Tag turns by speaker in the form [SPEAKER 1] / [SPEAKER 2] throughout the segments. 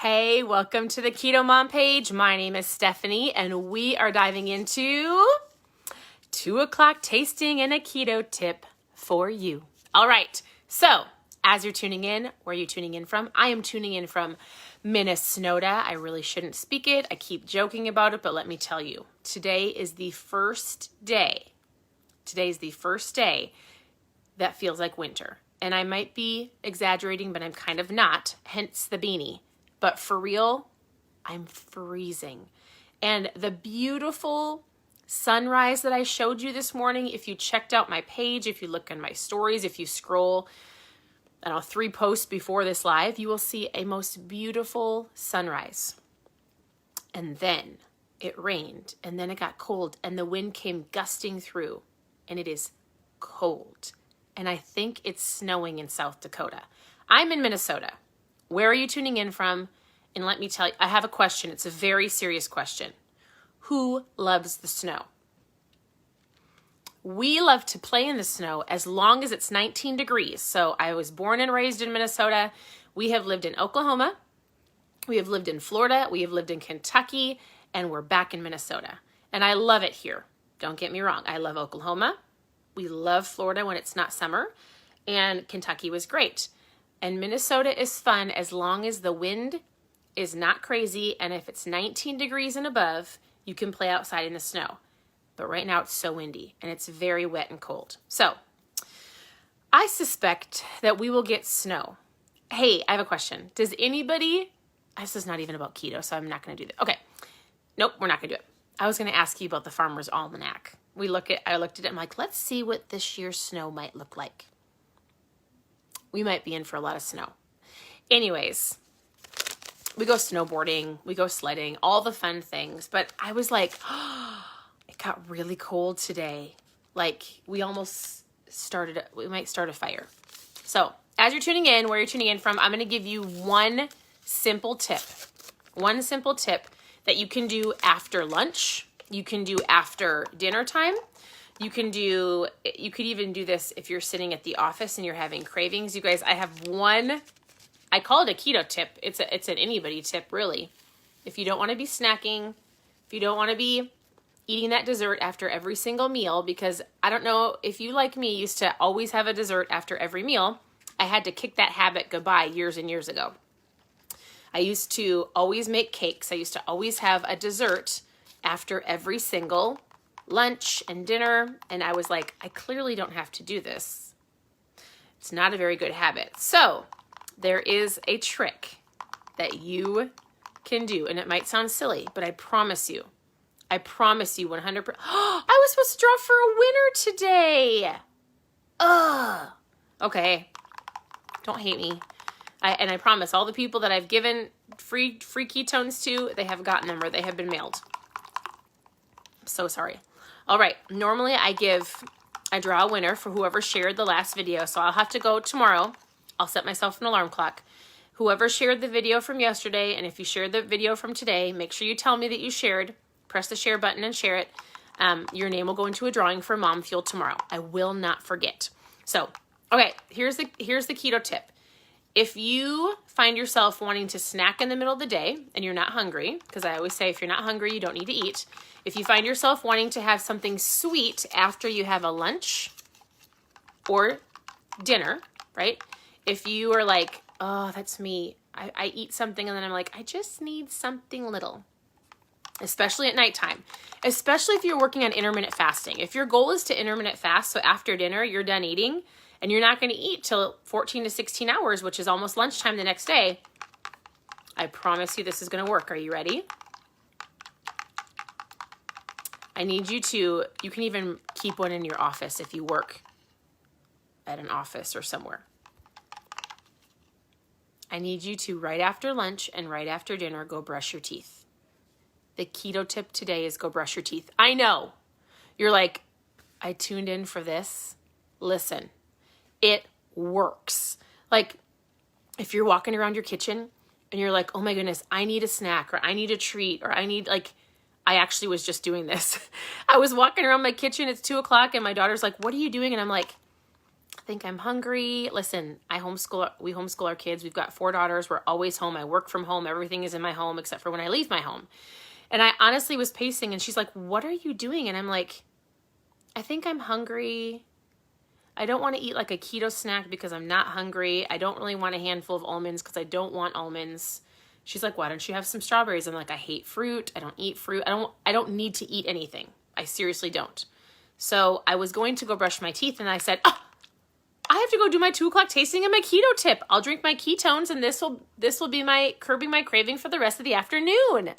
[SPEAKER 1] Hey, welcome to the Keto Mom page. My name is Stephanie, and we are diving into 2 o'clock tasting and a keto tip for you. All right, so as you're tuning in, where are you tuning in from? I am tuning in from Minnesota. I really shouldn't speak it. I keep joking about it, but let me tell you, today is the first day. Today's the first day that feels like winter. And I might be exaggerating, but I'm kind of not, hence the beanie. But for real, I'm freezing. And the beautiful sunrise that I showed you this morning, if you checked out my page, if you look in my stories, if you scroll, 3 posts before this live, you will see a most beautiful sunrise. And then it rained, and then it got cold, and the wind came gusting through, and it is cold. And I think it's snowing in South Dakota. I'm in Minnesota. Where are you tuning in from? And let me tell you, I have a question. It's a very serious question. Who loves the snow? We love to play in the snow as long as it's 19 degrees. So I was born and raised in Minnesota. We have lived in Oklahoma. We have lived in Florida. We have lived in Kentucky. And we're back in Minnesota. And I love it here. Don't get me wrong. I love Oklahoma. We love Florida when it's not summer. And Kentucky was great. And Minnesota is fun as long as the wind is not crazy. And if it's 19 degrees and above, you can play outside in the snow. But right now it's so windy and it's very wet and cold. So I suspect that we will get snow. Hey, I have a question. Does anybody, this is not even about keto, so I'm not going to do that. Okay. Nope, we're not going to do it. I was going to ask you about the Farmer's Almanac. I looked at it. I'm like, let's see what this year's snow might look like. We might be in for a lot of snow. Anyways, we go snowboarding, we go sledding, all the fun things. But I was like, oh, it got really cold today. Like we might start a fire. So as you're tuning in, where you're tuning in from, I'm going to give you one simple tip that you can do after lunch. You can do after dinner time. You could even do this if you're sitting at the office and you're having cravings. You guys, I have one, I call it a keto tip. It's an anybody tip, really. If you don't want to be snacking, if you don't want to be eating that dessert after every single meal, because I don't know if you, like me, used to always have a dessert after every meal. I had to kick that habit goodbye years and years ago. I used to always make cakes. I used to always have a dessert after every single lunch and dinner, and I was like, I clearly don't have to do this. It's not a very good habit. So there is a trick that you can do, and it might sound silly, but I promise you 100%. I was supposed to draw for a winner today. Ugh. Okay. Don't hate me. I promise all the people that I've given free ketones to, they have gotten them or they have been mailed. I'm so sorry. All right, normally I draw a winner for whoever shared the last video, so I'll have to go tomorrow. I'll set myself an alarm clock. Whoever shared the video from yesterday, and if you shared the video from today, make sure you tell me that you shared. Press the share button and share it. Your name will go into a drawing for Mom Fuel tomorrow. I will not forget. So, okay, here's the keto tip. If you find yourself wanting to snack in the middle of the day and you're not hungry, because I always say if you're not hungry, you don't need to eat. If you find yourself wanting to have something sweet after you have a lunch or dinner, right? If you are like, oh, that's me. I eat something and then I'm like, I just need something little, especially at nighttime, especially if you're working on intermittent fasting. If your goal is to intermittent fast, so after dinner, you're done eating, and you're not going to eat till 14 to 16 hours, which is almost lunchtime the next day, I promise you this is going to work. Are you ready? I need you can even keep one in your office if you work at an office or somewhere. I need you to, right after lunch and right after dinner, go brush your teeth. The keto tip today is go brush your teeth. I know. You're like, I tuned in for this. Listen. It works. Like if you're walking around your kitchen and you're like, oh my goodness, I need a snack or I need a treat or I actually was just doing this. I was walking around my kitchen. It's 2:00 and my daughter's like, what are you doing? And I'm like, I think I'm hungry. Listen, we homeschool our kids. We've got 4 daughters. We're always home. I work from home. Everything is in my home except for when I leave my home. And I honestly was pacing and she's like, what are you doing? And I'm like, I think I'm hungry. I don't want to eat like a keto snack because I'm not hungry. I don't really want a handful of almonds because I don't want almonds. She's like, why don't you have some strawberries? I'm like, I hate fruit. I don't eat fruit. I don't need to eat anything. I seriously don't. So I was going to go brush my teeth and I said, oh, I have to go do my 2:00 tasting of my Keto Tip. I'll drink my ketones and this will be my curbing my craving for the rest of the afternoon.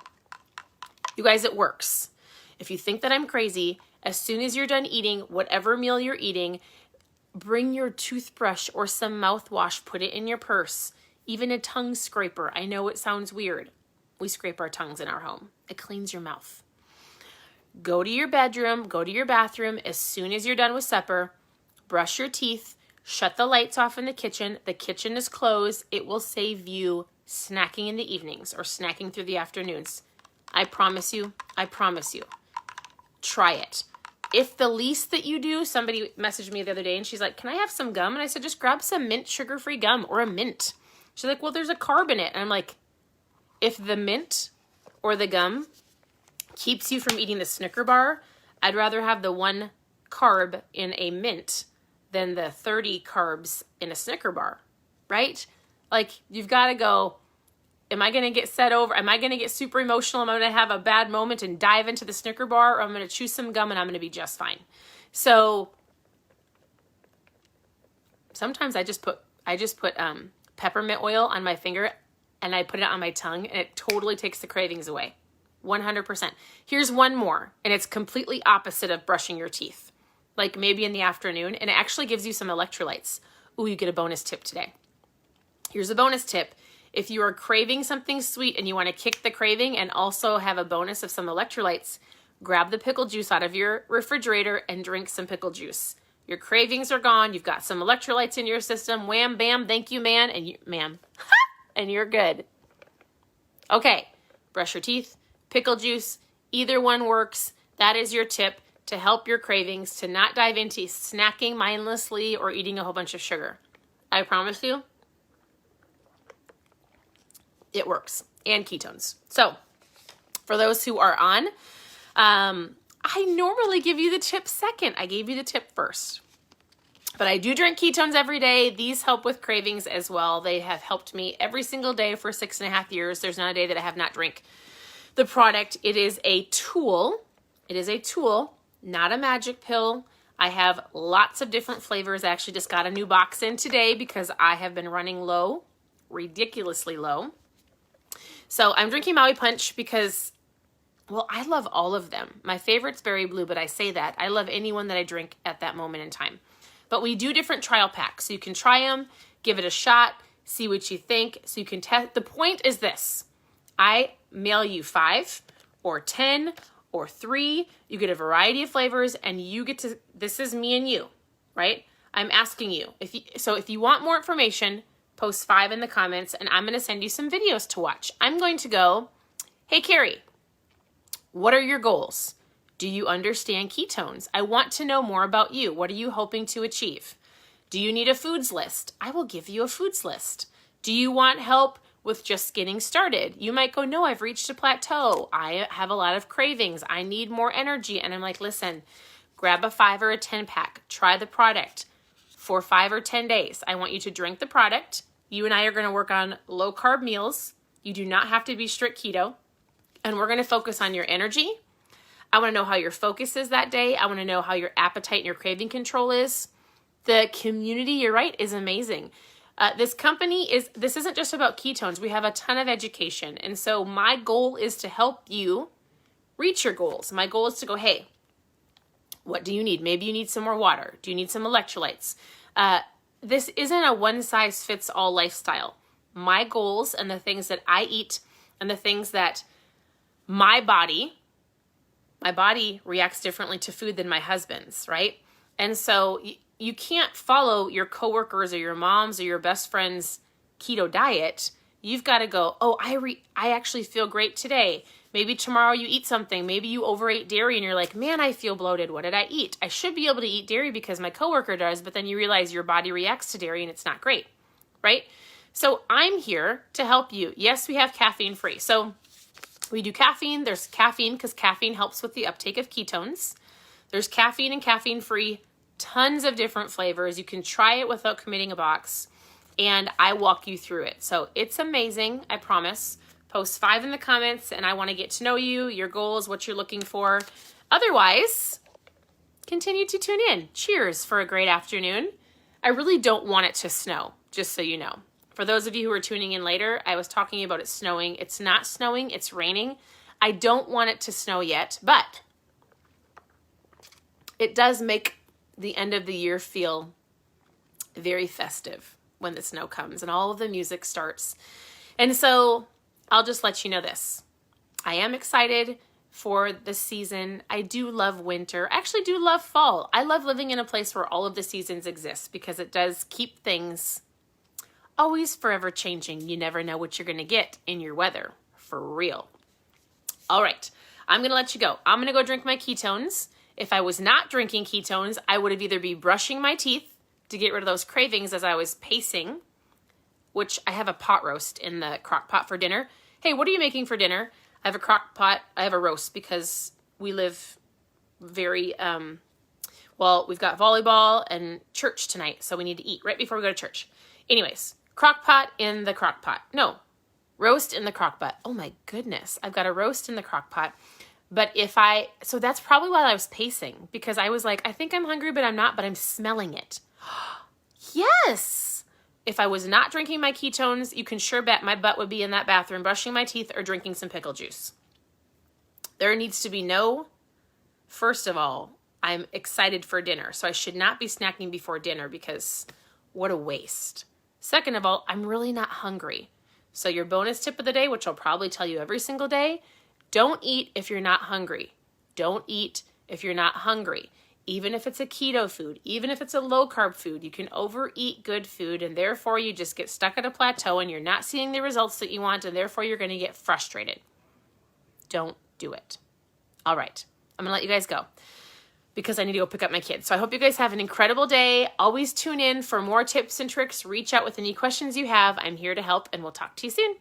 [SPEAKER 1] You guys, it works. If you think that I'm crazy, as soon as you're done eating whatever meal you're eating, bring your toothbrush or some mouthwash, put it in your purse, even a tongue scraper. I know it sounds weird. We scrape our tongues in our home. It cleans your mouth. Go to your bedroom, go to your bathroom. As soon as you're done with supper, brush your teeth, shut the lights off in the kitchen. The kitchen is closed. It will save you snacking in the evenings or snacking through the afternoons. I promise you. Try it. If the least that you do, somebody messaged me the other day and she's like, can I have some gum? And I said, just grab some mint sugar-free gum or a mint. She's like, well, there's a carb in it. And I'm like, if the mint or the gum keeps you from eating the Snicker bar, I'd rather have the 1 carb in a mint than the 30 carbs in a Snicker bar, right? Like, you've got to go, am I going to get set over? Am I going to get super emotional? Am I going to have a bad moment and dive into the Snicker bar? Or I'm going to chew some gum and I'm going to be just fine. So sometimes I just put peppermint oil on my finger and I put it on my tongue and it totally takes the cravings away. 100%. Here's one more, and it's completely opposite of brushing your teeth, like maybe in the afternoon, and it actually gives you some electrolytes. Ooh, you get a bonus tip today. Here's a bonus tip. If you are craving something sweet and you want to kick the craving and also have a bonus of some electrolytes, grab the pickle juice out of your refrigerator and drink some pickle juice. Your cravings are gone. You've got some electrolytes in your system. Wham, bam, thank you, man, and ma'am, and you're good. Okay, brush your teeth, pickle juice, either one works. That is your tip to help your cravings, to not dive into snacking mindlessly or eating a whole bunch of sugar. I promise you, it works. And ketones. So, for those who are on, I normally give you the tip second. I gave you the tip first. But I do drink ketones every day. These help with cravings as well. They have helped me every single day for 6.5 years. There's not a day that I have not drank the product. It is a tool. It is a tool, not a magic pill. I have lots of different flavors. I actually just got a new box in today because I have been running low, ridiculously low. So I'm drinking Maui Punch because, well, I love all of them. My favorite's Berry Blue, but I say that. I love any one that I drink at that moment in time. But we do different trial packs. So you can try them, give it a shot, see what you think. So you can test. The point is this. I mail you 5 or 10 or 3. You get a variety of flavors and you get to, this is me and you, right? I'm asking you. If you want more information, post 5 in the comments and I'm going to send you some videos to watch. I'm going to go, hey, Carrie, what are your goals? Do you understand ketones? I want to know more about you. What are you hoping to achieve? Do you need a foods list? I will give you a foods list. Do you want help with just getting started? You might go, no, I've reached a plateau. I have a lot of cravings. I need more energy. And I'm like, listen, grab a 5 or a 10 pack. Try the product for 5 or 10 days. I want you to drink the product. You and I are going to work on low carb meals. You do not have to be strict keto. And we're going to focus on your energy. I want to know how your focus is that day. I want to know how your appetite and your craving control is. The community, you're right, is amazing. This isn't just about ketones. We have a ton of education. And so my goal is to help you reach your goals. My goal is to go, hey, what do you need? Maybe you need some more water. Do you need some electrolytes? This isn't a one-size-fits-all lifestyle. My goals and the things that I eat and the things that my body reacts differently to food than my husband's, right? And so you can't follow your coworkers or your mom's or your best friend's keto diet You've got to go, oh, I actually feel great today. Maybe tomorrow you eat something. Maybe you overate dairy and you're like, man, I feel bloated. What did I eat? I should be able to eat dairy because my coworker does, but then you realize your body reacts to dairy and it's not great, right? So I'm here to help you. Yes, we have caffeine free. So we do caffeine. There's caffeine because caffeine helps with the uptake of ketones. There's caffeine and caffeine free, tons of different flavors. You can try it without committing a box, and I walk you through it. So it's amazing, I promise. Post 5 in the comments, and I want to get to know you, your goals, what you're looking for. Otherwise, continue to tune in. Cheers for a great afternoon. I really don't want it to snow, just so you know. For those of you who are tuning in later, I was talking about it snowing. It's not snowing, it's raining. I don't want it to snow yet, but it does make the end of the year feel very festive when the snow comes and all of the music starts. And so I'll just let you know this. I am excited for the season. I do love winter. I actually do love fall. I love living in a place where all of the seasons exist because it does keep things always forever changing. You never know what you're going to get in your weather, for real. All right, I'm going to let you go. I'm going to go drink my ketones. If I was not drinking ketones, I would have either be brushing my teeth to get rid of those cravings as I was pacing, which I have a pot roast in the crock pot for dinner. Hey, what are you making for dinner? I have a crock pot. I have a roast because we live very, well, we've got volleyball and church tonight, so we need to eat right before we go to church. Anyways, crock pot in the crock pot. No, roast in the crock pot. Oh my goodness. I've got a roast in the crock pot. But so that's probably why I was pacing, because I was like, I think I'm hungry, but I'm not, but I'm smelling it. Yes. If I was not drinking my ketones, you can sure bet my butt would be in that bathroom brushing my teeth or drinking some pickle juice. There needs to be first of all, I'm excited for dinner, so I should not be snacking before dinner because what a waste. Second of all, I'm really not hungry. So your bonus tip of the day, which I'll probably tell you every single day, don't eat if you're not hungry. Don't eat if you're not hungry. Even if it's a keto food, even if it's a low carb food, you can overeat good food and therefore you just get stuck at a plateau and you're not seeing the results that you want and therefore you're going to get frustrated. Don't do it. All right, I'm going to let you guys go because I need to go pick up my kids. So I hope you guys have an incredible day. Always tune in for more tips and tricks. Reach out with any questions you have. I'm here to help and we'll talk to you soon.